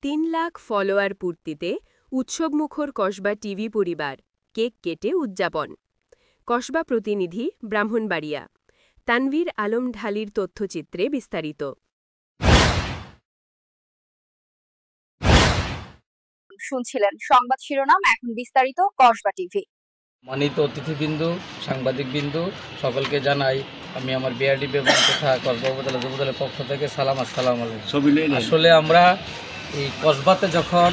3 lakh follower পূর্তিতে উৎসবমুখর Kasba TV পরিবার cake কেটে উদযাপন। কসবা প্রতিনিধি ব্রাহ্মণবাড়িয়া। তানভীর আলম ঢালির তথ্যচিত্রে বিস্তারিত। শুনছিলেন সংবাদ শিরোনাম, এখন বিস্তারিত। কসবা টিভি। মানিত অতিথিবৃন্দু, সাংবাদিকবৃন্দু সকলকে জানাই আমি আমার বিআরডিপি এবং তথা কসবা উপজেলা যুবদলের পক্ষ থেকে সালাম। আসসালাম আলাইকুম। আসলে আমরা এই কসবাতে যখন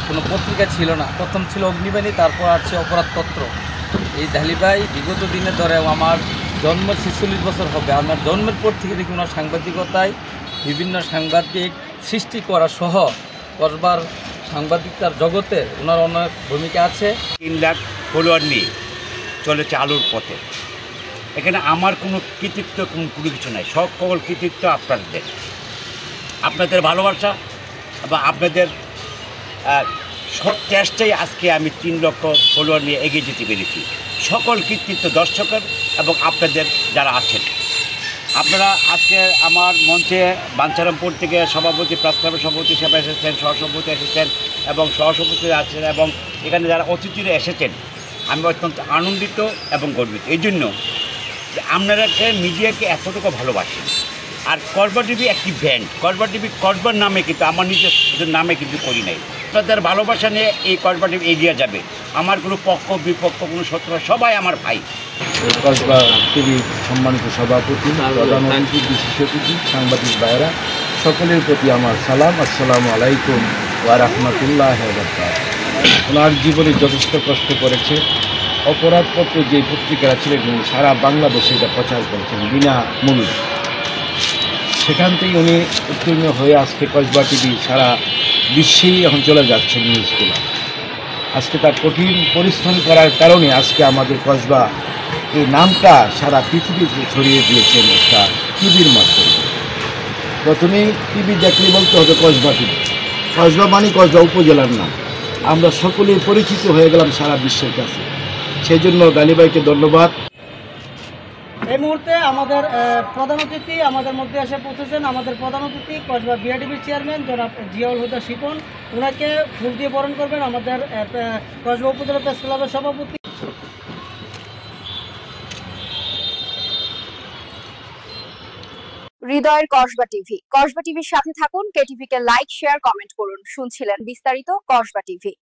কোনো পত্রিকা ছিল না, প্রথম ছিল অগ্নিবাণী, তারপর আছে অপরাধ তত্ত্ব। এই ঢালিভাই বিগত দিনে ধরে আমার জন্ম 46 বছর হবে। আমার জন্মের পর থেকে দেখি ওনার সাংবাদিকতায় বিভিন্ন সাংবাদিক সৃষ্টি করা সহ কসবার সাংবাদিকতার জগতে ওনার অনেক ভূমিকা আছে। 3 লাখ ফলোয়ার নিয়ে চলেছে আলোর পথে। এখানে আমার কোনো কৃতিত্ব কোনো কিছু নাই, সকল কৃতিত্ব আপনাদের ভালোবাসা বা আপনাদের সব চেষ্টাই আজকে আমি 3 লক্ষ ফলোয়ার নিয়ে এগিয়ে যেতে পেরেছি। সকল কৃতিত্ব দর্শকের এবং আপনাদের যারা আছেন। আপনারা আজকে আমার মঞ্চে বাঞ্ছারামপুর থেকে সভাপতি, প্রেস ক্লাবের সভাপতি হিসেবে এসেছেন, সহসভাপতি এসেছেন এবং সহসভাপতি আছেন, এবং এখানে যারা অতিথিরা এসেছেন, আমি অত্যন্ত আনন্দিত এবং গর্বিত এই জন্য যে আপনারা মিডিয়াকে এতটুকু ভালোবাসেন। আর কসবা টিভি একটি ব্র্যান্ড। কসবা টিভি কসবার নামে, কিন্তু আমার নিজের নামে কিন্তু করি নাই। আপনাদের ভালোবাসা নিয়ে এই কসবা টিভি এগিয়ে যাবে। আমার কোনো পক্ষ বিপক্ষ, কোনো শত্রু, সবাই আমার ভাই। কসবা টিভির সম্মানিত সভাপতি, প্রধান অতিথি, বিশেষ অতিথি, সাংবাদিক ভাইয়েরা সকলের প্রতি আমার সালাম। আসসালামু আলাইকুম ওয়া রাহমাতুল্লাহি ওয়া বারাকাতুহু। ওনার জীবনে যথেষ্ট কষ্ট করেছে। অপরাধপত্র যে পত্রিকারা ছিলেন সারা বাংলাদেশে এটা প্রচার করেছেন বিনামূল্যে। সেখান থেকে উনি উত্তীর্ণ হয়ে আজকে কসবা টিভি সারা বিশ্বেই এখন চলে যাচ্ছে নিউজগুলো। আজকে তার কঠিন পরিশ্রম করার কারণে আজকে আমাদের কসবা এই নামটা সারা পৃথিবীতে ছড়িয়ে দিয়েছেন একটা টিভির মাধ্যমে। প্রথমেই টিভি দেখলে বলতে হবে কসবা টিভি। কসবা মানে কসবা উপজেলার নাম। আমরা সকলেই পরিচিত হয়ে গেলাম সারা বিশ্বের কাছে। সেই জন্য ঢালিভাইকে ধন্যবাদ। এই মুহূর্তে আমাদের প্রধান অতিথি আমাদের মধ্যে এসে পৌঁছেছেন। আমাদের প্রধান অতিথি কসবা বিআরডিপির চেয়ারম্যান জনাব জিয়াউল হুদা শিপন। ওনাকে ফুল দিয়ে বরণ করবেন আমাদের কসবা উপজেলা প্রেস ক্লাবের সভাপতি। হৃদয়ের কসবা টিভি। কসবা টিভির সাথে থাকুন। কেটিভিকে লাইক, শেয়ার, কমেন্ট করুন। শুনছিলেন বিস্তারিত। কসবা টিভি।